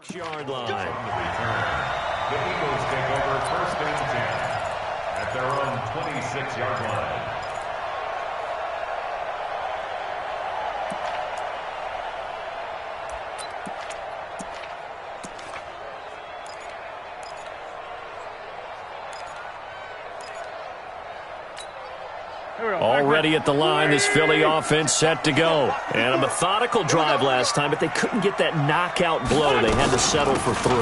6-yard line. The Eagles take over first and 10 at their own 26-yard line. Already at the line, this Philly offense set to go. And a methodical drive last time, but they couldn't get that knockout blow. They had to settle for 3.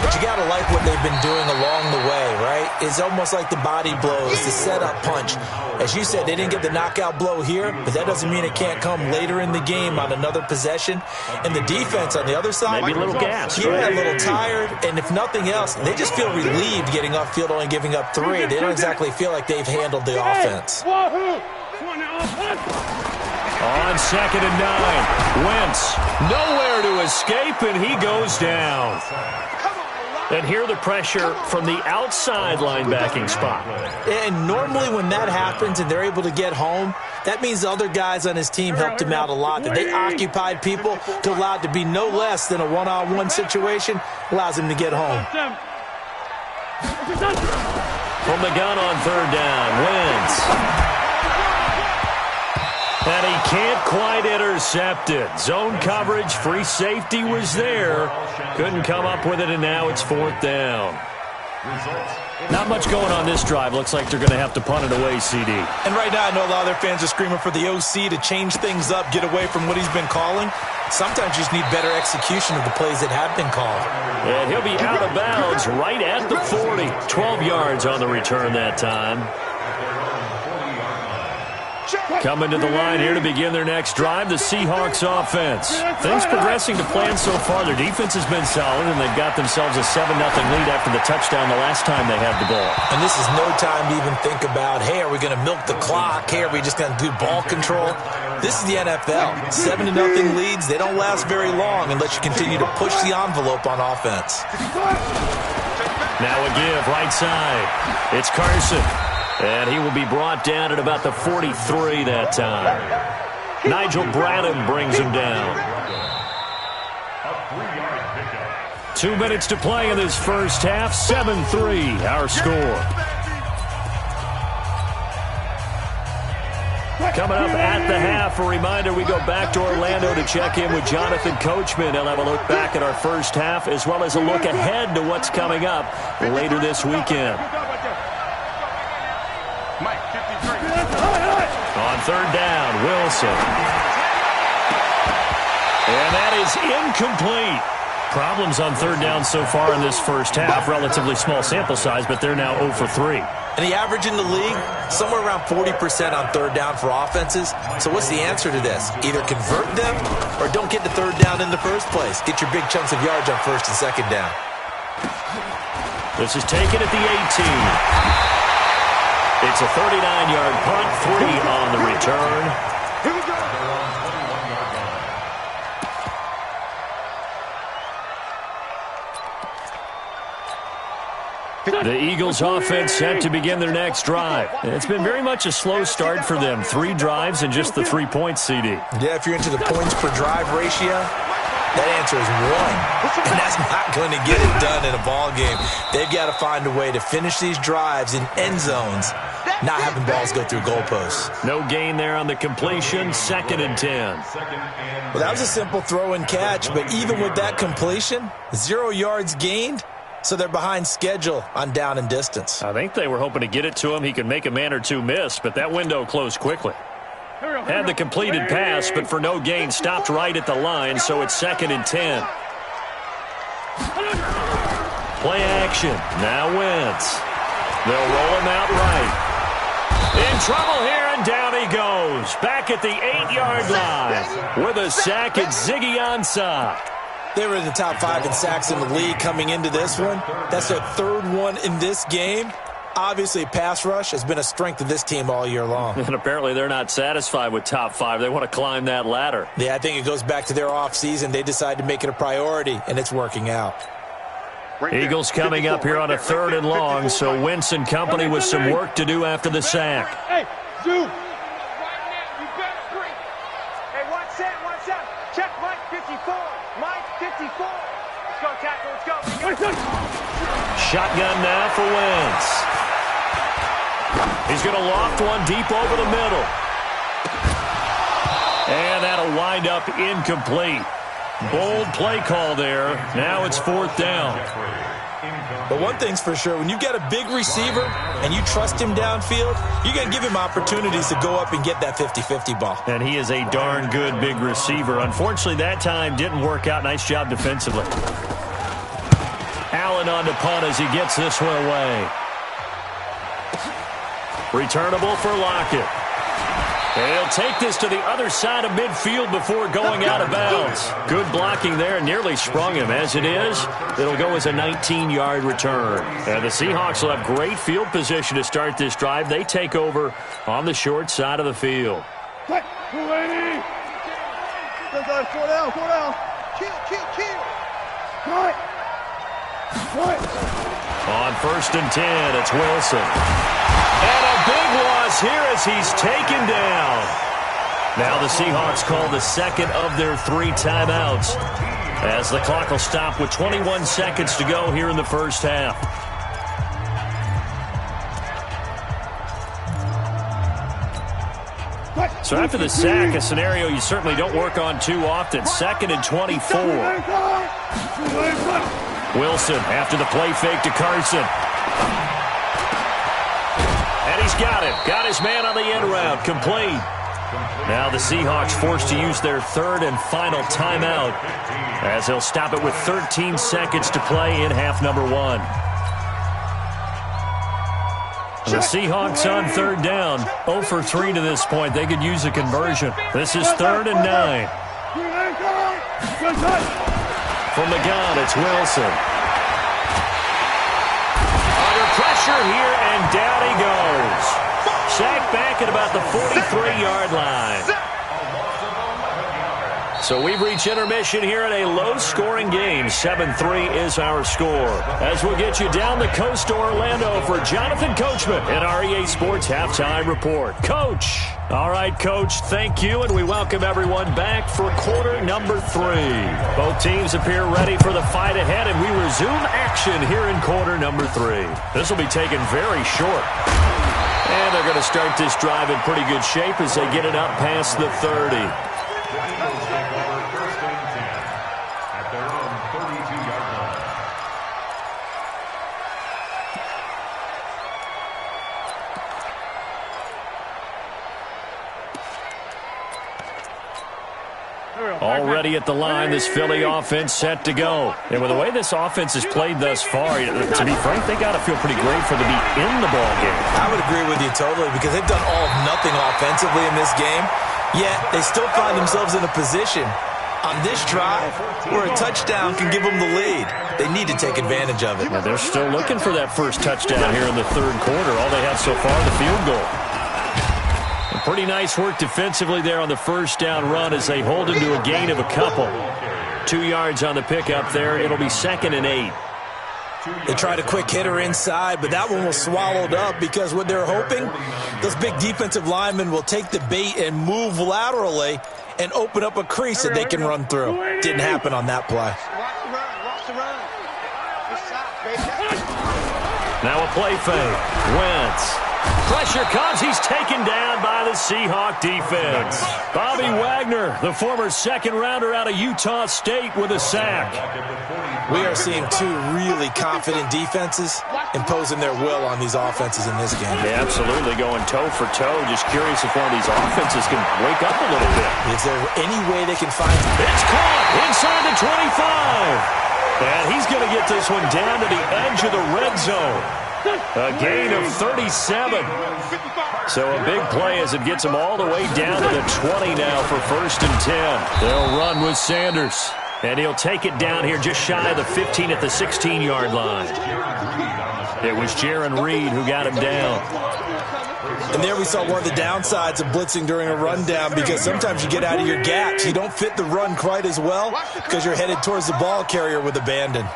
But you got to like what they've been doing along the way, right? It's almost like the body blows, the setup punch. As you said, they didn't get the knockout blow here, but that doesn't mean it can't come later in the game on another possession. And the defense on the other side, maybe a little gas. Yeah, a little tired. And if nothing else, they just feel relieved getting upfield, only giving up 3. They don't exactly feel like they've handled the offense. On 2nd and 9, Wentz nowhere to escape, and he goes down. And here the pressure from the outside linebacking spot. And normally when that happens and they're able to get home, that means the other guys on his team helped him out a lot. That they occupied people to allow it to be no less than a one-on-one situation, allows him to get home. From the gun on 3rd down, Wentz. And he can't quite intercept it. Zone coverage, free safety was there. Couldn't come up with it, and now it's 4th down. Not much going on this drive. Looks like they're going to have to punt it away, CD. And right now I know a lot of their fans are screaming for the OC to change things up, get away from what he's been calling. Sometimes you just need better execution of the plays that have been called. And he'll be out of bounds right at the 40. 12 yards on the return that time. Coming to the line here to begin their next drive, the Seahawks offense. Things progressing to plan so far. Their defense has been solid, and they've got themselves a 7-0 lead after the touchdown the last time they had the ball. And this is no time to even think about, hey, are we going to milk the clock? Hey, are we just going to do ball control? This is the NFL. 7-0 leads, they don't last very long unless you continue to push the envelope on offense. Now a give, right side. It's Carson. And he will be brought down at about the 43 that time. Nigel Bradham brings him down. 2 minutes to play in this first half. 7-3, our score. Coming up at the half, a reminder, we go back to Orlando to check in with Jonathan Coachman. He'll have a look back at our first half as well as a look ahead to what's coming up later this weekend. On 3rd down, Wilson. And that is incomplete. Problems on 3rd down so far in this first half. Relatively small sample size, but they're now 0 for 3. And the average in the league, somewhere around 40% on 3rd down for offenses. So what's the answer to this? Either convert them or don't get to 3rd down in the first place. Get your big chunks of yards on 1st and 2nd down. This is taken at the 18. It's a 39-yard punt, 3 on the return. Here we go. The Eagles offense set to begin their next drive. It's been very much a slow start for them. 3 drives and just the 3 points, CD. Yeah, if you're into the points per drive ratio, that answer is 1. And that's not going to get it done in a ball game. They've got to find a way to finish these drives in end zones, not having balls go through goalposts. No gain there on the completion. 2nd and 10. Well, that was a simple throw and catch, but even with that completion, 0 yards gained, so they're behind schedule on down and distance. I think they were hoping to get it to him. He could make a man or two miss, but that window closed quickly. Had the completed pass, but for no gain, stopped right at the line, so it's 2nd and 10. Play action. Now Wentz. They'll roll him out right. In trouble here, and down he goes. Back at the 8-yard line with a sack at Ziggy Ansah. They were in the top 5 in sacks in the league coming into this one. That's their 3rd one in this game. Obviously, pass rush has been a strength of this team all year long. And apparently they're not satisfied with top 5. They want to climb that ladder. Yeah, I think it goes back to their offseason. They decided to make it a priority, and it's working out. Eagles coming up here on a 3rd and long, so Wentz and company with some work to do after the sack. Hey, dude. Hey, one set. Check Mike 54. Mike 54. Shotgun now for Wentz. He's going to loft one deep over the middle. And that'll wind up incomplete. Bold play call there. Now it's 4th down. But one thing's for sure, when you've got a big receiver and you trust him downfield, you're going to give him opportunities to go up and get that 50-50 ball. And he is a darn good big receiver. Unfortunately, that time didn't work out. Nice job defensively. Allen on to punt as he gets this one away. Returnable for Lockett. And he'll take this to the other side of midfield before going out of bounds. Good blocking there, nearly sprung him. As it is, it'll go as a 19-yard return. And the Seahawks will have great field position to start this drive. They take over on the short side of the field. Go down. Chill. On 1st and 10, it's Wilson. And a big loss here as he's taken down. Now the Seahawks call the second of their 3 timeouts as the clock will stop with 21 seconds to go here in the first half. So after the sack, a scenario you certainly don't work on too often. 2nd and 24. Wilson after the play fake to Carson. And he's got it. Got his man on the end route. Complete. Now the Seahawks forced to use their 3rd and final timeout as they'll stop it with 13 seconds to play in half number 1. The Seahawks on 3rd down. 0 for 3 to this point. They could use a conversion. This is 3rd and 9. From the gun, it's Wilson. Under pressure here, and down he goes. Sacked back at about the 43-yard line. So we've reached intermission here in a low-scoring game. 7-3 is our score. As we'll get you down the coast to Orlando for Jonathan Coachman in our EA Sports Halftime Report. Coach. All right, Coach, thank you, and we welcome everyone back for quarter number 3. Both teams appear ready for the fight ahead, and we resume action here in quarter number 3. This will be taken very short. And they're going to start this drive in pretty good shape as they get it up past the 30. Already at the line, this Philly offense set to go. And with the way this offense has played thus far, to be frank, they got to feel pretty grateful to be in the ball game. I would agree with you totally because they've done all of nothing offensively in this game, yet they still find themselves in a position on this drive where a touchdown can give them the lead. They need to take advantage of it. Now they're still looking for that first touchdown here in the 3rd quarter. All they have so far, the field goal. Pretty nice work defensively there on the first down run as they hold him to a gain of a couple. 2 yards on the pickup there. It'll be 2nd and 8. They tried a quick hitter inside, but that one was swallowed up because what they're hoping, those big defensive linemen will take the bait and move laterally and open up a crease that they can run through. Didn't happen on that play. Now a play fake. Wentz. Pressure comes. He's taken down by the Seahawk defense. Bobby Wagner, the former 2nd-rounder out of Utah State, with a sack. We are seeing 2 really confident defenses imposing their will on these offenses in this game. Yeah, absolutely, going toe for toe. Just curious if one of these offenses can wake up a little bit. Is there any way they can find it? It's caught inside the 25. And he's going to get this one down to the edge of the red zone. A gain of 37. So a big play as it gets him all the way down to the 20 now for 1st and 10. They'll run with Sanders. And he'll take it down here just shy of the 15 at the 16-yard line. It was Jaron Reed who got him down. And there we saw one of the downsides of blitzing during a rundown because sometimes you get out of your gaps. You don't fit the run quite as well because you're headed towards the ball carrier with abandon.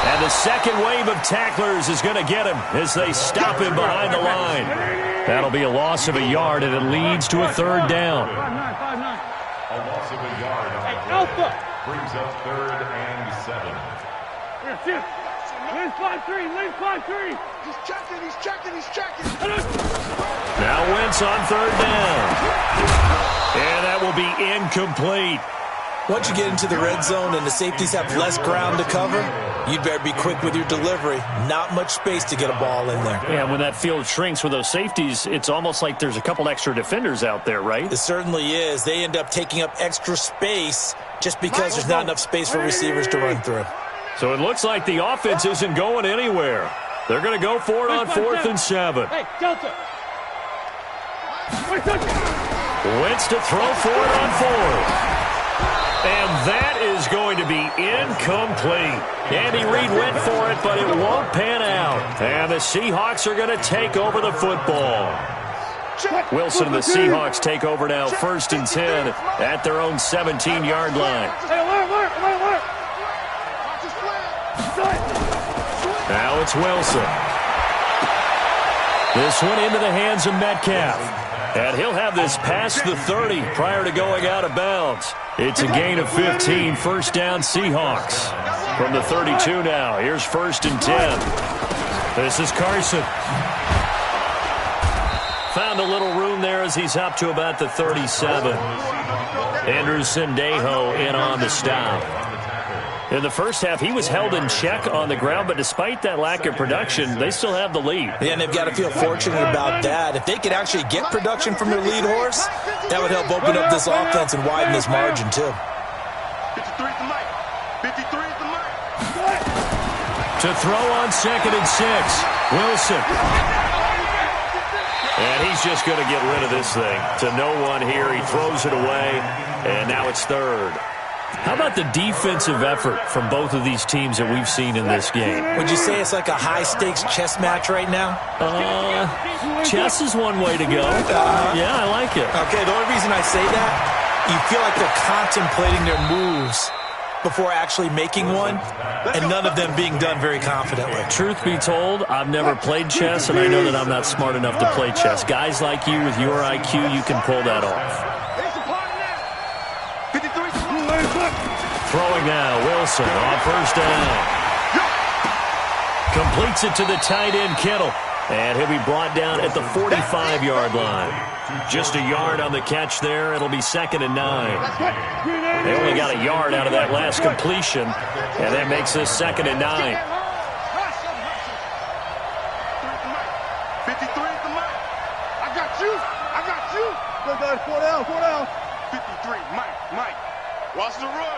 And the second wave of tacklers is going to get him as they stop him behind the line. That'll be a loss of a yard, and it leads to a third down. A loss of a yard on the play brings up 3rd and 7. Lane 5-3. He's checking. Now Wentz on 3rd down. And that will be incomplete. Once you get into the red zone and the safeties have less ground to cover, you'd better be quick with your delivery. Not much space to get a ball in there. Yeah, when that field shrinks with those safeties, it's almost like there's a couple extra defenders out there, right? It certainly is. They end up taking up extra space just because there's not enough space for receivers to run through. So it looks like the offense isn't going anywhere. They're going to go for it on 4th and 7. Hey, Delta. Wentz to throw for it on 4th. And that is going to be incomplete. Andy Reid went for it, but it won't pan out. And the Seahawks are going to take over the football. Wilson and the Seahawks take over now, 1st and 10 at their own 17-yard line. Now it's Wilson. This one into the hands of Metcalf. And he'll have this past the 30 prior to going out of bounds. It's a gain of 15, 1st down Seahawks. From the 32 now, here's 1st and 10. This is Carson. Found a little room there as he's up to about the 37. Andrew Sendejo in on the stop. In the first half, he was held in check on the ground, but despite that lack of production, they still have the lead. Yeah, and they've got to feel fortunate about that. If they could actually get production from their lead horse, that would help open up this offense and widen this margin, too. 53 is the mic. 53 is the mic. To throw on 2nd and 6, Wilson. And he's just going to get rid of this thing. To no one here, he throws it away, and now it's 3rd. How about the defensive effort from both of these teams that we've seen in this game? Would you say it's like a high-stakes chess match right now? Chess is one way to go. Yeah, I like it. Okay, the only reason I say that, you feel like they're contemplating their moves before actually making one, and none of them being done very confidently. Truth be told, I've never played chess, and I know that I'm not smart enough to play chess. Guys like you with your IQ, you can pull that off. Throwing now, Wilson on 1st down. Completes it to the tight end, Kittle. And he'll be brought down at the 45-yard line. Just a yard on the catch there. It'll be 2nd and 9. They only got a yard out of that last completion, and that makes this 2nd and 9. 53 is the mic. I got you. Good guys, 4 down. 53, Mike. Watch the run.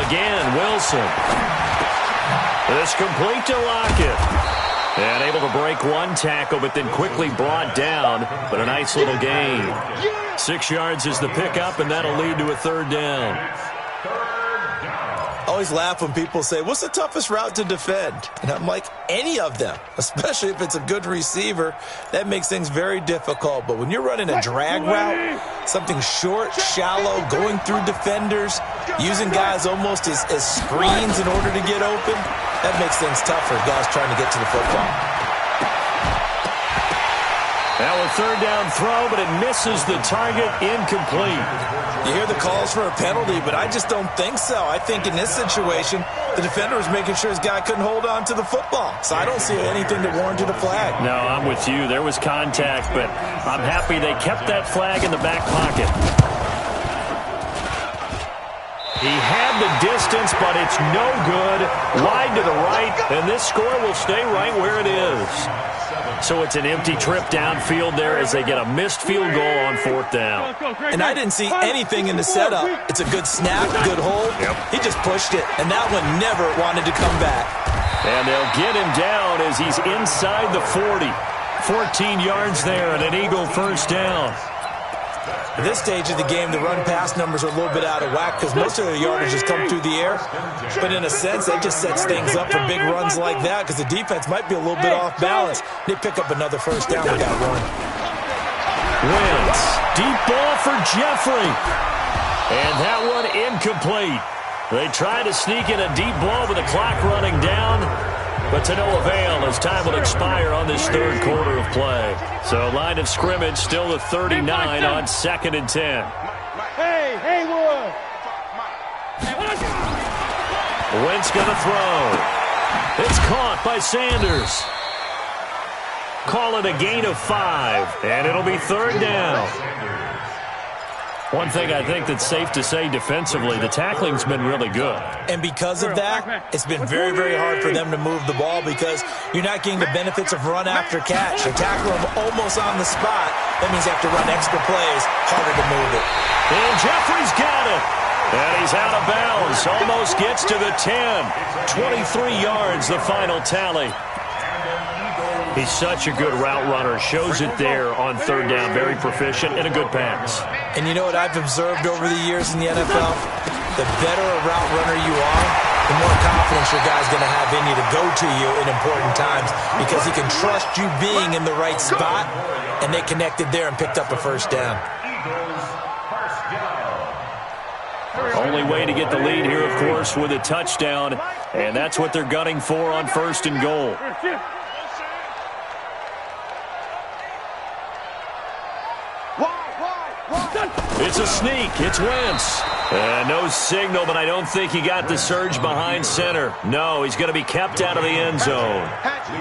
Again, Wilson. This complete to Lockett. And able to break one tackle, but then quickly brought down. But a nice little gain. 6 yards is the pickup, and that'll lead to a 3rd down. I always laugh when people say, what's the toughest route to defend? And I'm like, any of them, especially if it's a good receiver. That makes things very difficult. But when you're running a drag route, something short, shallow, going through defenders, using guys almost as screens in order to get open, that makes things tough for guys trying to get to the football. Now a 3rd down throw, but it misses the target, incomplete. You hear the calls for a penalty, but I just don't think so. I think in this situation, the defender was making sure his guy couldn't hold on to the football. So I don't see anything that warranted a flag. No, I'm with you. There was contact, but I'm happy they kept that flag in the back pocket. He had the distance, but it's no good. Wide to the right, and this score will stay right where it is. So it's an empty trip downfield there as they get a missed field goal on 4th down. And I didn't see anything in the setup. It's a good snap, good hold. Yep. He just pushed it, and that one never wanted to come back. And they'll get him down as he's inside the 40. 14 yards there and an Eagle 1st down. At this stage of the game, the run-pass numbers are a little bit out of whack because most of the yardage has come through the air. But in a sense, that just sets things up for big runs like that because the defense might be a little bit off balance. They pick up another 1st down with that run. Wentz, deep ball for Jeffrey. And that one incomplete. They try to sneak in a deep ball with the clock running down, but to no avail as time will expire on this third quarter of play. So line of scrimmage still the 39 on 2nd and 10. Hey, Haywood! Wentz going to throw. It's caught by Sanders. Call it a gain of 5, and it'll be 3rd down. One thing I think that's safe to say defensively, the tackling's been really good. And because of that, it's been very, very hard for them to move the ball because you're not getting the benefits of run after catch. They tackle them almost on the spot. That means they have to run extra plays, harder to move it. And Jeffrey's got it. And he's out of bounds. Almost gets to the 10. 23 yards, the final tally. He's such a good route runner. Shows it there on 3rd down. Very proficient and a good pass. And you know what I've observed over the years in the NFL? The better a route runner you are, the more confidence your guy's going to have in you to go to you in important times because he can trust you being in the right spot, and they connected there and picked up a 1st down. Only way to get the lead here, of course, with a touchdown, and that's what they're gunning for on 1st and goal. It's a sneak. It's Wentz. No signal, but I don't think he got the surge behind center. No, he's going to be kept out of the end zone.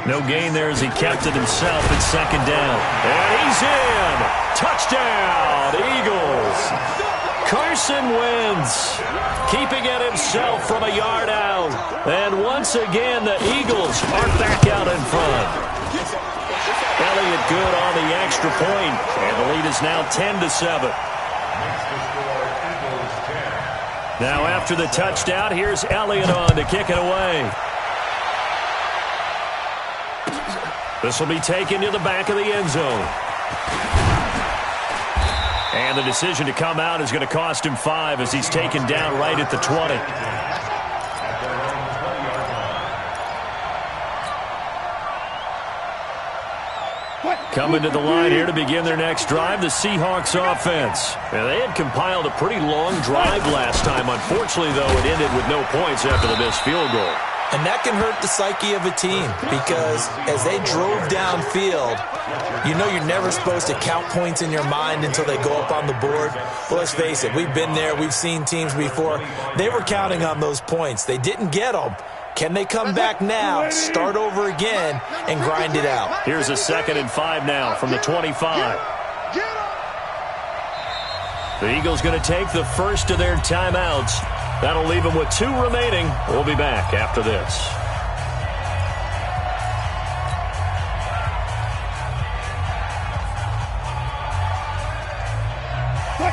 No gain there as he kept it himself at 2nd down. And he's in. Touchdown, Eagles. Carson Wentz keeping it himself from a yard out. And once again, the Eagles are back out in front. Elliott good on the extra point, and the lead is now 10-7. Now after the touchdown, here's Elliott on to kick it away. This will be taken to the back of the end zone. And the decision to come out is going to cost him 5 as he's taken down right at the 20. Coming to the line here to begin their next drive, the Seahawks offense. And they had compiled a pretty long drive last time. Unfortunately, though, it ended with no points after the missed field goal. And that can hurt the psyche of a team because as they drove downfield, you know you're never supposed to count points in your mind until they go up on the board. Well, let's face it, we've been there. We've seen teams before. They were counting on those points. They didn't get them. Can they come back now, start over again, and grind it out? Here's a 2nd and 5 now from the 25. The Eagles going to take the first of their timeouts. That'll leave them with 2 remaining. We'll be back after this.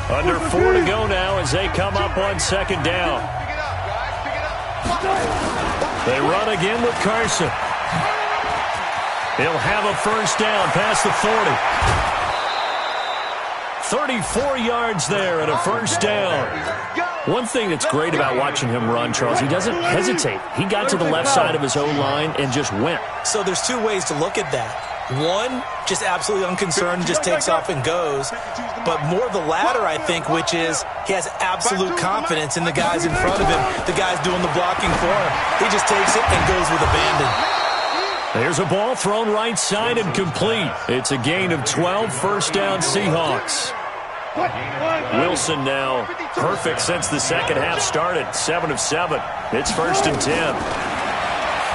Under 4 to go now as they come up on 2nd down. They run again with Carson. He'll have a 1st down past the 40. 34 yards there and a 1st down. One thing that's great about watching him run, Charles, he doesn't hesitate. He got to the left side of his own line and just went. So there's 2 ways to look at that. One, just absolutely unconcerned, just takes off and goes. But more the latter, I think, which is he has absolute confidence in the guys in front of him, the guys doing the blocking for him. He just takes it and goes with abandon. There's a ball thrown right side and complete. It's a gain of 12, 1st down Seahawks. Wilson now perfect since the second half started, 7 of 7. It's 1st and 10.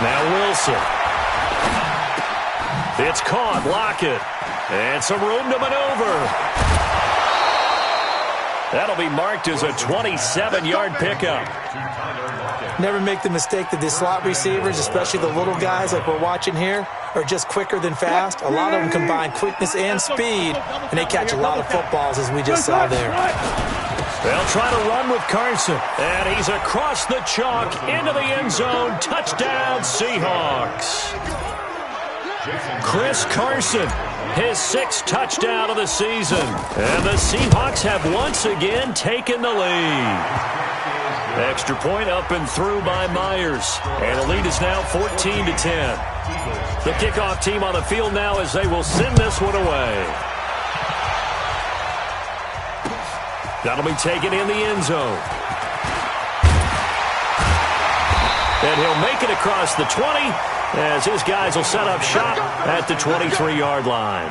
Now Wilson. It's caught, Lockett, and some room to maneuver. That'll be marked as a 27-yard pickup. Never make the mistake that the slot receivers, especially the little guys like we're watching here, are just quicker than fast. A lot of them combine quickness and speed, and they catch a lot of footballs, as we just saw there. They'll try to run with Carson, and he's across the chalk into the end zone. Touchdown, Seahawks. Chris Carson, his 6th touchdown of the season. And the Seahawks have once again taken the lead. Extra point up and through by Myers. And the lead is now 14-10. The kickoff team on the field now as they will send this one away. That'll be taken in the end zone. And he'll make it across the 20 as his guys will set up shop at the 23-yard line.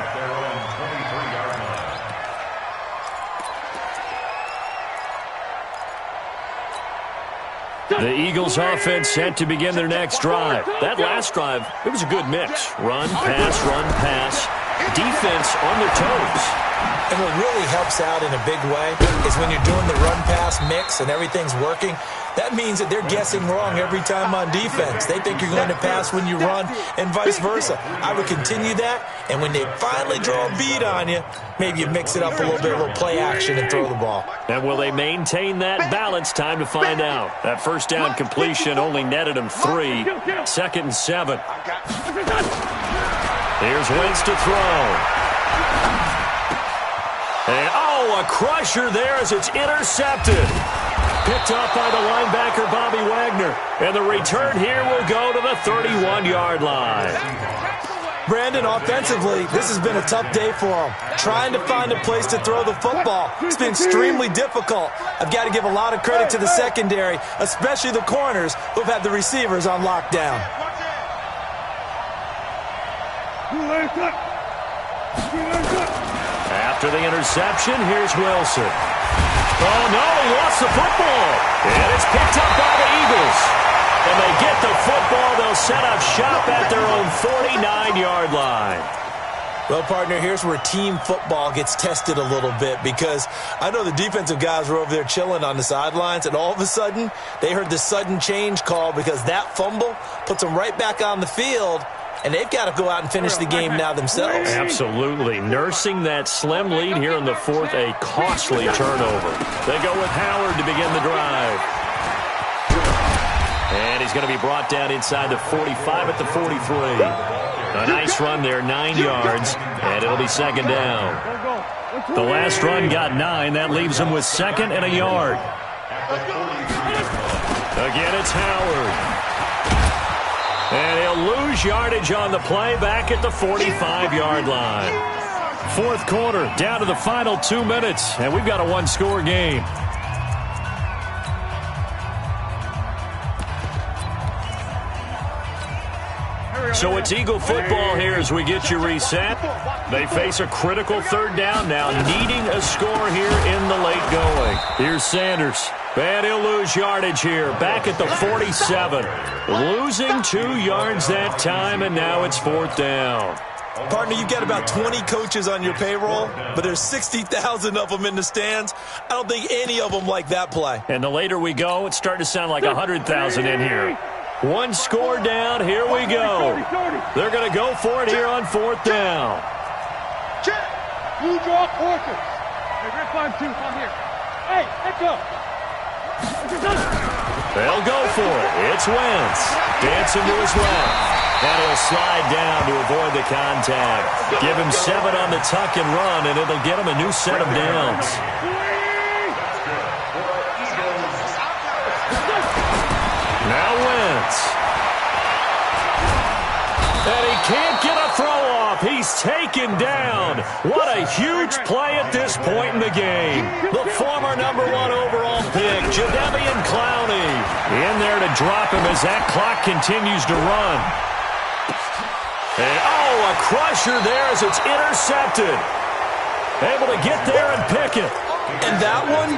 The Eagles offense set to begin their next drive. That last drive, it was a good mix. Run, pass. Defense on their toes. And what really helps out in a big way is when you're doing the run-pass mix and everything's working, that means that they're guessing wrong every time on defense. They think you're going to pass when you run and vice versa. I would continue that, and when they finally draw a bead on you, maybe you mix it up a little bit, a little play action and throw the ball. And will they maintain that balance? Time to find out. That first down completion only netted them 3. 2nd and 7. Here's Wentz to throw. And, a crusher there as it's intercepted. Picked up by the linebacker, Bobby Wagner. And the return here will go to the 31-yard line. Brandon, offensively, this has been a tough day for them. Trying to find a place to throw the football. It's been extremely difficult. I've got to give a lot of credit to the secondary, especially the corners who've had the receivers on lockdown. After the interception, here's Wilson. Oh, no, he lost the football. And it's picked up by the Eagles. And they get the football. They'll set up shop at their own 49-yard line. Well, partner, here's where team football gets tested a little bit because I know the defensive guys were over there chilling on the sidelines, and all of a sudden, they heard the sudden change call because that fumble puts them right back on the field, and they've got to go out and finish the game now themselves. Absolutely. Nursing that slim lead here in the 4th, a costly turnover. They go with Howard to begin the drive. And he's going to be brought down inside the 45 at the 43. A nice run there, 9 yards, and it'll be 2nd down. The last run got 9. That leaves him with 2nd and a yard. Again, it's Howard. And he'll lose yardage on the play back at the 45-yard line. 4th quarter, down to the final 2 minutes, and we've got a one-score game. So it's Eagle football here as we get you reset. They face a critical 3rd down now, needing a score here in the late going. Here's Sanders. And he'll lose yardage here, back at the 47. Losing 2 yards that time, and now it's 4th down. Partner, you've got about 20 coaches on your payroll, but there's 60,000 of them in the stands. I don't think any of them like that play. And the later we go, it's starting to sound like 100,000 in here. One score down, here we go. They're going to go for it here on 4th down. Check. You draw quarters. Hey, we're 5-2. Come here. Hey, let's go. They'll go for it. It's Wentz. Dancing to his left. And he'll slide down to avoid the contact. Give him 7 on the tuck and run, and it'll get him a new set of downs. Now Wentz. And he can't get a throw off. He's taken down. What a huge play at this point in the game. The former #1 overall pick, Jadeveon Clowney, in there to drop him as that clock continues to run. And, a crusher there as it's intercepted. Able to get there and pick it. And that one,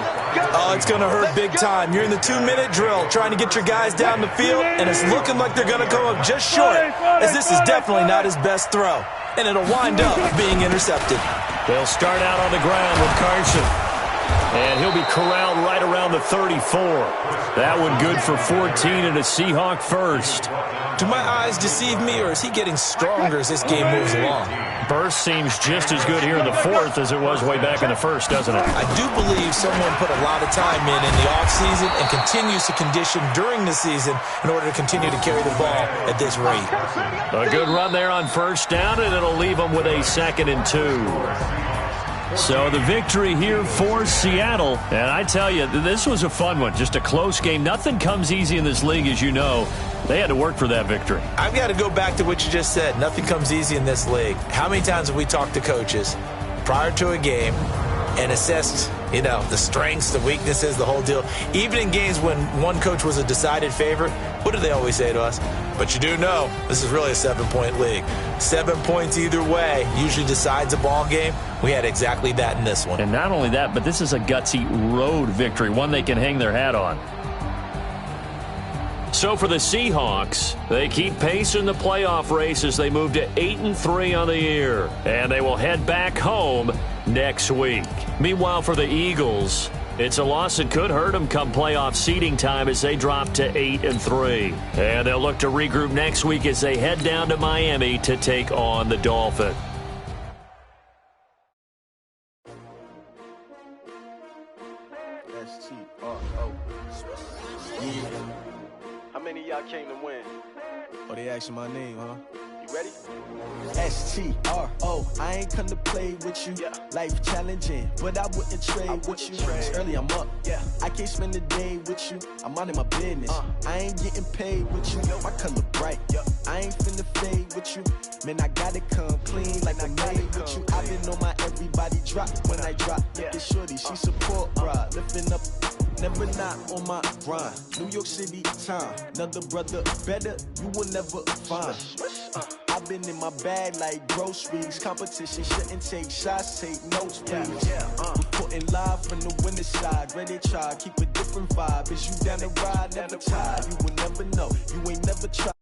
it's going to hurt big time. You're in the 2-minute drill trying to get your guys down the field, and it's looking like they're going to come up just short, as this is definitely not his best throw. And it'll wind up being intercepted. They'll start out on the ground with Carson. And he'll be corralled right around the 34. That one good for 14 and a Seahawk first. Do my eyes deceive me, or is he getting stronger as this game moves along? Burst seems just as good here in the 4th as it was way back in the 1st, doesn't it? I do believe someone put a lot of time in the offseason and continues to condition during the season in order to continue to carry the ball at this rate. A good run there on 1st down, and it'll leave them with a 2nd and 2. So the victory here for Seattle. And I tell you, this was a fun one. Just a close game. Nothing comes easy in this league, as you know. They had to work for that victory. I've got to go back to what you just said. Nothing comes easy in this league. How many times have we talked to coaches prior to a game and assessed, you know, the strengths, the weaknesses, the whole deal. Even in games when one coach was a decided favorite, what do they always say to us? But you do know this is really a 7-point league. 7 points either way usually decides a ball game. We had exactly that in this one. And not only that, but this is a gutsy road victory, one they can hang their hat on. So for the Seahawks, they keep pace in the playoff race as they move to 8-3 on the year. And they will head back home next week. Meanwhile, for the Eagles, it's a loss that could hurt them come playoff seeding time as they drop to 8-3. And they'll look to regroup next week as they head down to Miami to take on the Dolphins. How many of y'all came to win? Oh, they asking my name, huh? You ready? S-T-R-O, I ain't come to play with you. Yeah. Life challenging, but I wouldn't trade with you. It's early, I'm up. Yeah. I can't spend the day with you. I'm out of my business. I ain't getting paid with you. My color bright. I ain't finna fade with you. Man, I gotta come clean like I made with you. I been on my everybody drop when I drop. Look at shorty, she support, bruh. Lifting up. Never not on my grind. New York City time. Another brother better, you will never find. I've been in my bag like groceries. Competition shouldn't take shots, take notes, please. Reporting live from the winning side. Ready to try, keep a different vibe. Is you down the ride, never tired. You will never know, you ain't never tried.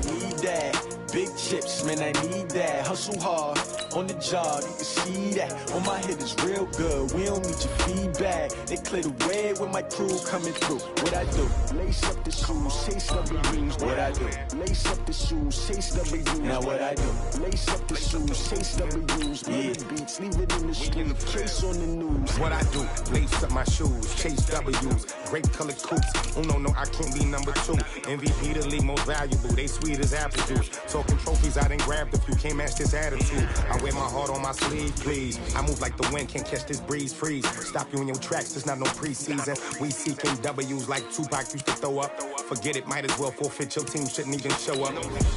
Need that. Big chips, man, I need that. Hustle hard on the job, you can see that. On my head is real good, we don't need your feedback. They clear the way with my crew coming through. What I do? Lace up the shoes, chase W's. What I do? Lace up the shoes, chase W's. Now what I do? Lace up the shoes, chase W's. Big beats, leave it in the street, case on the news. What I do? Lace up my shoes, chase W's. Great colored coops. Oh no, I can't be number 2. MVP the league most valuable. They sweet as apple juice. Talking trophies, I done grabbed a few. Can't match this attitude. I wear my heart on my sleeve, please. I move like the wind, can't catch this breeze, freeze. Stop you in your tracks, there's not no preseason. We seeking W's like Tupac used to throw up. Forget it, might as well forfeit, your team shouldn't even show up.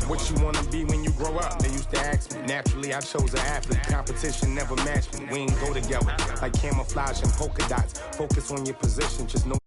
What you wanna be when you grow up? They used to ask me. Naturally, I chose an athlete. Competition never matched me. We ain't go together like camouflage and polka dots. Focus on your position, just know